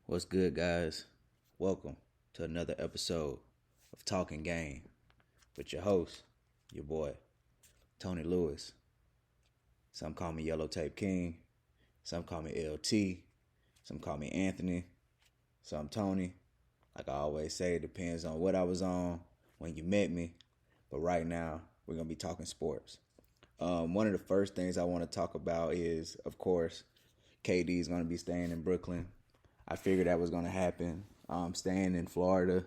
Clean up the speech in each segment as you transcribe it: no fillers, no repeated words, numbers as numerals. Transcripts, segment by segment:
What's good, guys? Welcome to another episode of Talkin Game with your host, your boy, Tony Lewis. Some call me Yellow Tape King, some call me LT, some call me Anthony, some Tony. Like I always say, it depends on what I was on when you met me. But right now, we're going to be talking sports. One of the first things I want to talk about is, of course, KD is going to be staying in Brooklyn. I figured that was going to happen. Staying in Florida,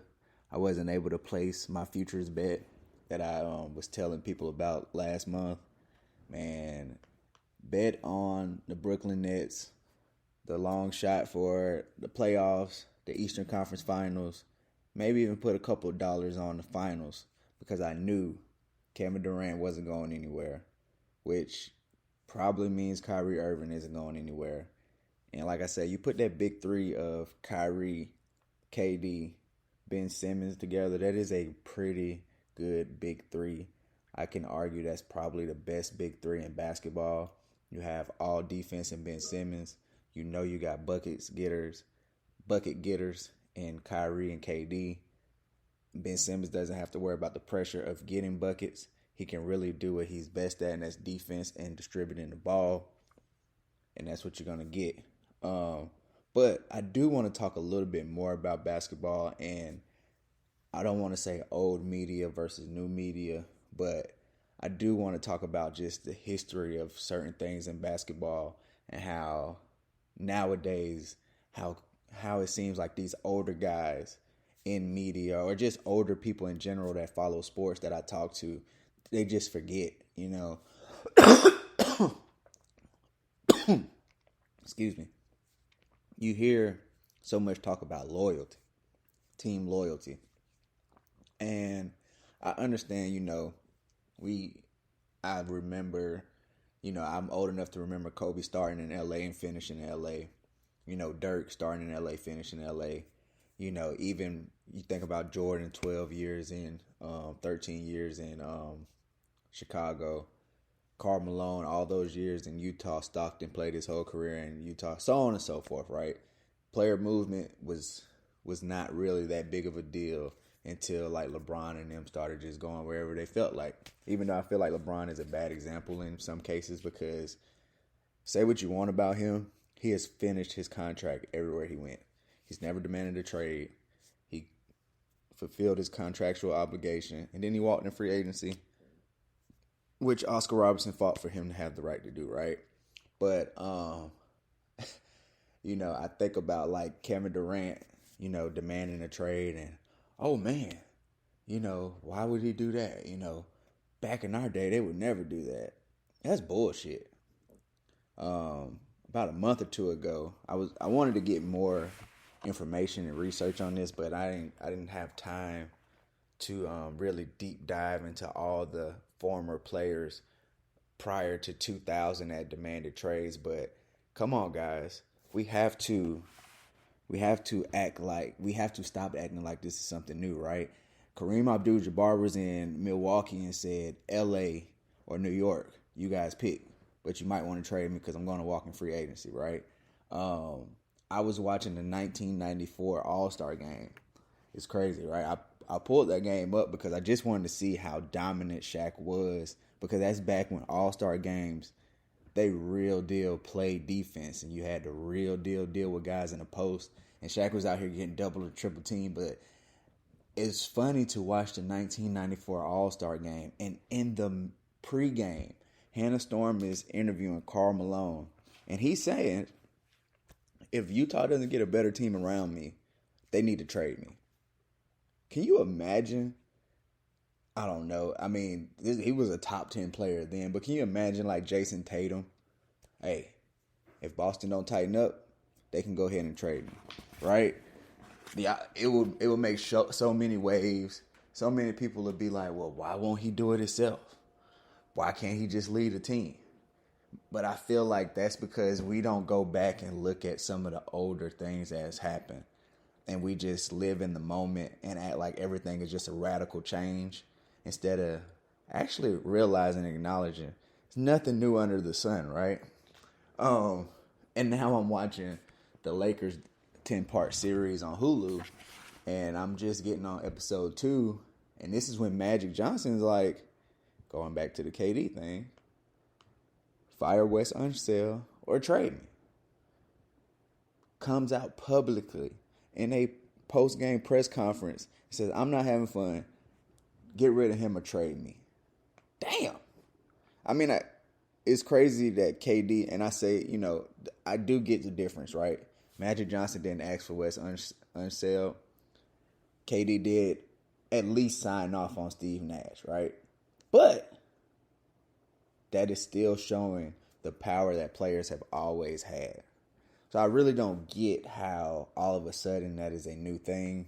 I wasn't able to place my futures bet that I was telling people about last month. Man, bet on the Brooklyn Nets, the long shot for the playoffs, the Eastern Conference Finals, maybe even put a couple of dollars on the finals because I knew Kevin Durant wasn't going anywhere, which probably means Kyrie Irving isn't going anywhere. And like I said, you put that big three of Kyrie, KD, Ben Simmons together, that is a pretty good big three. I can argue that's probably the best big three in basketball. You have all defense in Ben Simmons. You know you got bucket getters in Kyrie and KD. Ben Simmons doesn't have to worry about the pressure of getting buckets. He can really do what he's best at, and that's defense and distributing the ball. And that's what you're going to get. But I do want to talk a little bit more about basketball, and I don't want to say old media versus new media, but I do want to talk about just the history of certain things in basketball and how nowadays, how it seems like these older guys in media or just older people in general that follow sports that I talk to, they just forget, Excuse me. You hear so much talk about loyalty, team loyalty. And I understand, I remember, I'm old enough to remember Kobe starting in LA and finishing in LA. Dirk starting in LA, finishing in LA. Even you think about Jordan, 12 years in, 13 years in Chicago. Karl Malone, all those years in Utah. Stockton played his whole career in Utah, so on and so forth, right? Player movement was not really that big of a deal until like LeBron and them started just going wherever they felt like. Even though I feel like LeBron is a bad example in some cases because say what you want about him, he has finished his contract everywhere he went. He's never demanded a trade. He fulfilled his contractual obligation, and then he walked in free agency, which Oscar Robertson fought for him to have the right to do, right? But, I think about like Kevin Durant, demanding a trade and, oh man, why would he do that? Back in our day, they would never do that. That's bullshit. About a month or two ago, I wanted to get more information and research on this, but I didn't have time to really deep dive into all the former players prior to 2000 that demanded trades. But come on, guys, we have to stop acting like this is something new, right? Kareem Abdul-Jabbar was in Milwaukee and said, LA or New York, you guys pick, but you might want to trade me because I'm going to walk in free agency, right? I was watching the 1994 All-Star game. It's crazy, right? I pulled that game up because I just wanted to see how dominant Shaq was, because that's back when All-Star games, they real deal played defense, and you had to real deal with guys in the post, and Shaq was out here getting double or triple team. But it's funny to watch the 1994 All-Star game, and in the pregame, Hannah Storm is interviewing Karl Malone, and he's saying, if Utah doesn't get a better team around me, they need to trade me. Can you imagine? I don't know. I mean, he was a top 10 player then, but can you imagine like Jason Tatum? Hey, if Boston don't tighten up, they can go ahead and trade me, right? Yeah, it would make so many waves. So many people would be like, well, why won't he do it himself? Why can't he just lead a team? But I feel like that's because we don't go back and look at some of the older things that has happened. And we just live in the moment and act like everything is just a radical change instead of actually realizing and acknowledging there's nothing new under the sun, right? And now I'm watching the Lakers 10-part series on Hulu, and I'm just getting on episode 2, and this is when Magic Johnson's like, going back to the KD thing, fire Wes Unseld or trade me. Comes out publicly in a post-game press conference and says, I'm not having fun. Get rid of him or trade me. Damn. I mean, it's crazy that KD, and I say, I do get the difference, right? Magic Johnson didn't ask for Wes Unseld. KD did at least sign off on Steve Nash, right? But that is still showing the power that players have always had. So I really don't get how all of a sudden that is a new thing.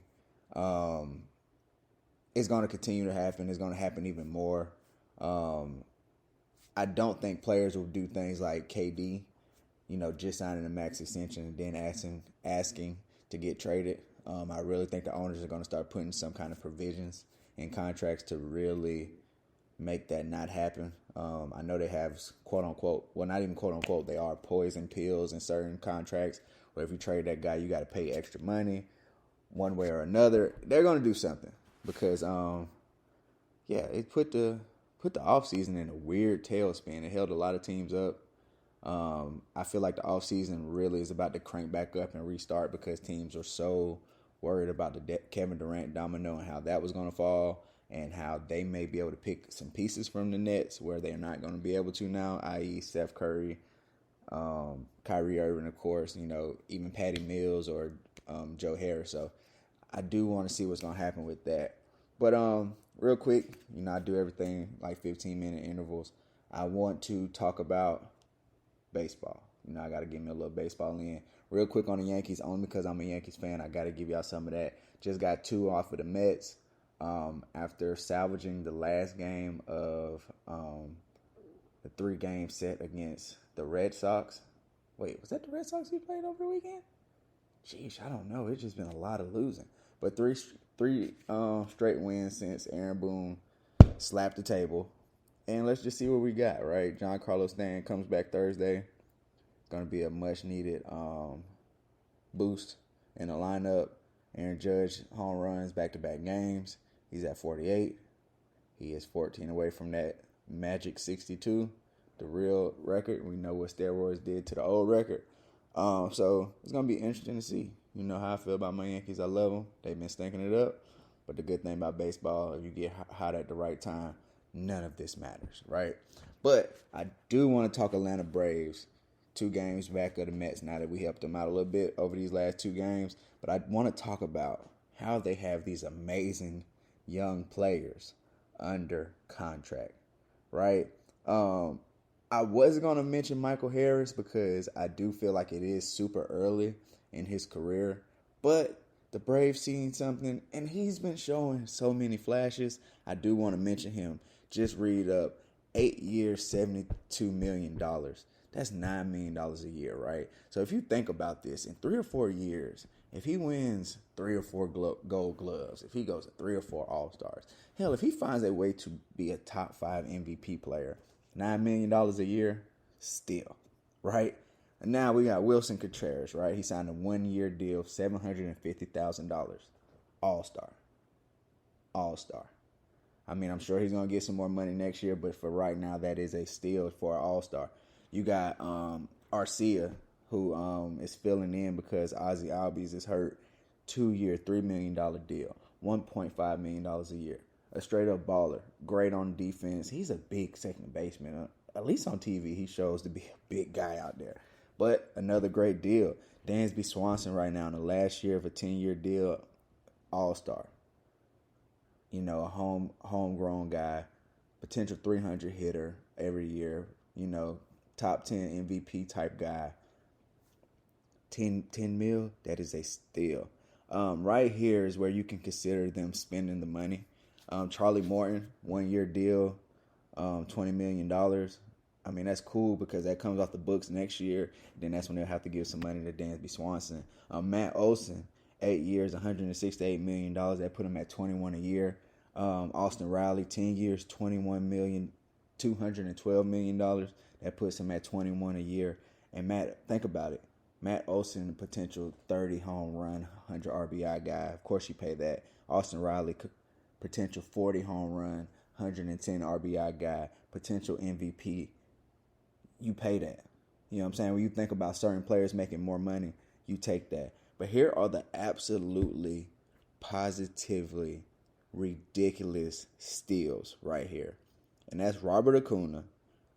It's going to continue to happen. It's going to happen even more. I don't think players will do things like KD, just signing a max extension and then asking to get traded. I really think the owners are going to start putting some kind of provisions in contracts to really make that not happen. I know they have quote unquote, well, not even quote unquote, they are poison pills in certain contracts where if you trade that guy, you got to pay extra money one way or another. They're going to do something because, it put the offseason in a weird tailspin. It held a lot of teams up. I feel like the offseason really is about to crank back up and restart because teams are so worried about the Kevin Durant domino and how that was going to fall, and how they may be able to pick some pieces from the Nets where they're not going to be able to now, i.e. Steph Curry, Kyrie Irving, of course, even Patty Mills or Joe Harris. So I do want to see what's going to happen with that. But real quick, I do everything like 15-minute intervals. I want to talk about baseball. I got to give me a little baseball in. Real quick on the Yankees, only because I'm a Yankees fan, I got to give y'all some of that. Just got 2 off of the Mets. After salvaging the last game of the 3-game set against the Red Sox. Wait, was that the Red Sox we played over the weekend? Jeez, I don't know. It's just been a lot of losing. But three straight wins since Aaron Boone slapped the table. And let's just see what we got, right? Giancarlo Stanton comes back Thursday. It's going to be a much-needed boost in the lineup. Aaron Judge, home runs, back-to-back games. He's at 48. He is 14 away from that magic 62, the real record. We know what steroids did to the old record. So it's going to be interesting to see. You know how I feel about my Yankees. I love them. They've been stinking it up. But the good thing about baseball, if you get hot at the right time, none of this matters, right? But I do want to talk Atlanta Braves. 2 games back of the Mets now that we helped them out a little bit over these last 2 games. But I want to talk about how they have these amazing young players under contract, right? I was going to mention Michael Harris because I do feel like it is super early in his career. But the Braves seen something, and he's been showing so many flashes. I do want to mention him. Just read up, 8 years, $72 million. That's $9 million a year, right? So if you think about this, in 3 or 4 years, if he wins 3 or 4 gold gloves, if he goes to 3 or 4 All-Stars, hell, if he finds a way to be a top 5 MVP player, $9 million a year, still, right? And now we got Wilson Contreras, right? He signed a 1-year deal, $750,000. All-Star. I mean, I'm sure he's going to get some more money next year, but for right now, that is a steal for an All-Star. You got Arcia, who is filling in because Ozzie Albies is hurt. 2-year, $3 million deal, $1.5 million a year. A straight-up baller, great on defense. He's a big second baseman. At least on TV, he shows to be a big guy out there. But another great deal. Dansby Swanson right now in the last year of a 10-year deal, All-Star. A homegrown guy, potential 300 hitter every year, top 10 MVP type guy. 10 mil, that is a steal. Right here is where you can consider them spending the money. Charlie Morton, 1-year deal, $20 million. I mean, that's cool because that comes off the books next year. Then that's when they'll have to give some money to Dansby Swanson. Matt Olson, 8 years, $168 million. That put him at 21 a year. Austin Riley, 10 years, $21 million, $212 million. That puts him at 21 a year. And Matt, think about it. Matt Olson, a potential 30 home run, 100 RBI guy. Of course, you pay that. Austin Riley, potential 40 home run, 110 RBI guy, potential MVP. You pay that. You know what I'm saying? When you think about certain players making more money, you take that. But here are the absolutely, positively ridiculous steals right here. And that's Robert Acuna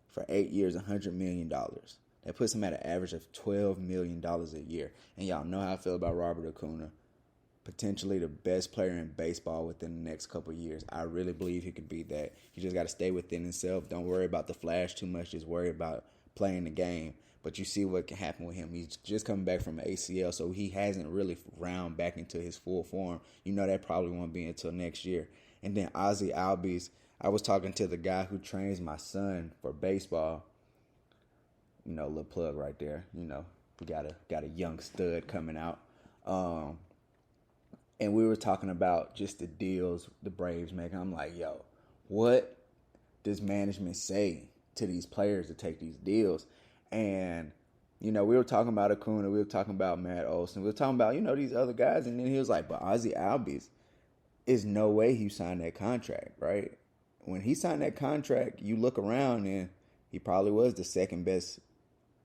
for 8 years, $100 million. That puts him at an average of $12 million a year. And y'all know how I feel about Robert Acuna. Potentially the best player in baseball within the next couple of years. I really believe he could be that. He just got to stay within himself. Don't worry about the flash too much. Just worry about playing the game. But you see what can happen with him. He's just coming back from an ACL, so he hasn't really round back into his full form. You know that probably won't be until next year. And then Ozzie Albies. I was talking to the guy who trains my son for baseball. You know, little plug right there. You know, we got a young stud coming out. And we were talking about just the deals the Braves making. I'm like, yo, what does management say to these players to take these deals? And, you know, we were talking about Acuna. We were talking about Matt Olson. We were talking about, you know, these other guys. And then he was like, but Ozzie Albies, is no way he signed that contract, right? When he signed that contract, you look around and he probably was the second best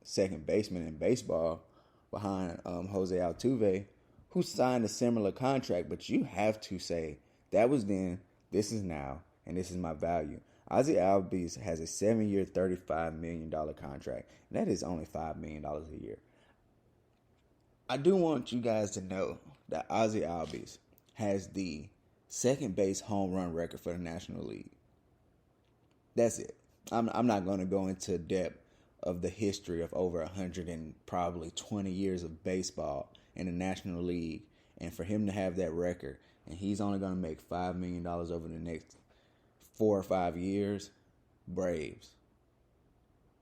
second baseman in baseball behind Jose Altuve, who signed a similar contract. But you have to say, that was then, this is now, and this is my value. Ozzie Albies has a 7-year, $35 million contract, and that is only $5 million a year. I do want you guys to know that Ozzie Albies has the second base home run record for the National League. That's it. I'm not going to go into depth of the history of over 100 and probably 20 years of baseball in the National League, and for him to have that record, and he's only going to make $5 million over the next 4 or 5 years. Braves,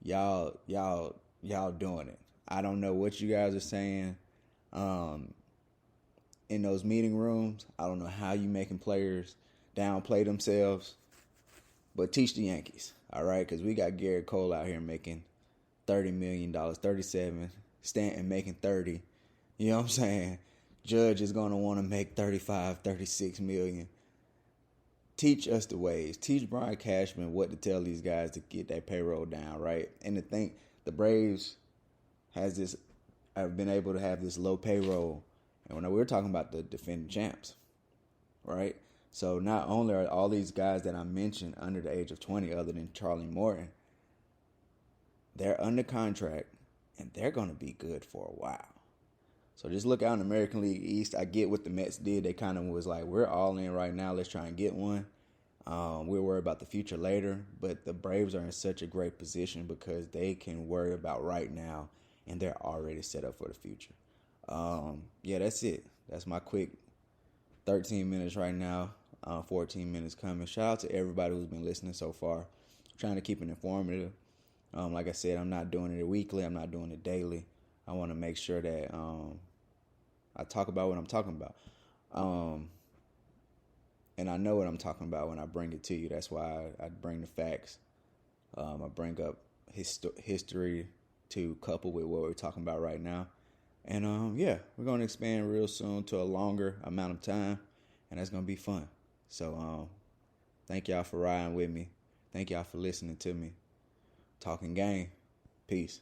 y'all doing it. I don't know what you guys are saying in those meeting rooms. I don't know how you making players downplay themselves, but teach the Yankees, all right? Because we got Garrett Cole out here making $30 million, 37, Stanton making 30. You know what I'm saying? Judge is going to want to make 35, 36 million. Teach us the ways. Teach Brian Cashman what to tell these guys to get that payroll down, right? And to think the Braves have been able to have this low payroll. And when we were talking about the defending champs, right? So not only are all these guys that I mentioned under the age of 20, other than Charlie Morton, they're under contract and they're going to be good for a while. So just look out in the American League East. I get what the Mets did. They kind of was like, we're all in right now. Let's try and get one. We'll worry about the future later. But the Braves are in such a great position because they can worry about right now, and they're already set up for the future. Yeah, that's it. That's my quick 13 minutes right now. 14 minutes coming. Shout out to everybody who's been listening so far. I'm trying to keep it informative. Like I said, I'm not doing it weekly. I'm not doing it daily. I want to make sure that I talk about what I'm talking about. And I know what I'm talking about when I bring it to you. That's why I bring the facts. I bring up history to couple with what we're talking about right now. And, yeah, we're going to expand real soon to a longer amount of time, and that's going to be fun. So thank y'all for riding with me. Thank y'all for listening to me. Talking Game. Peace.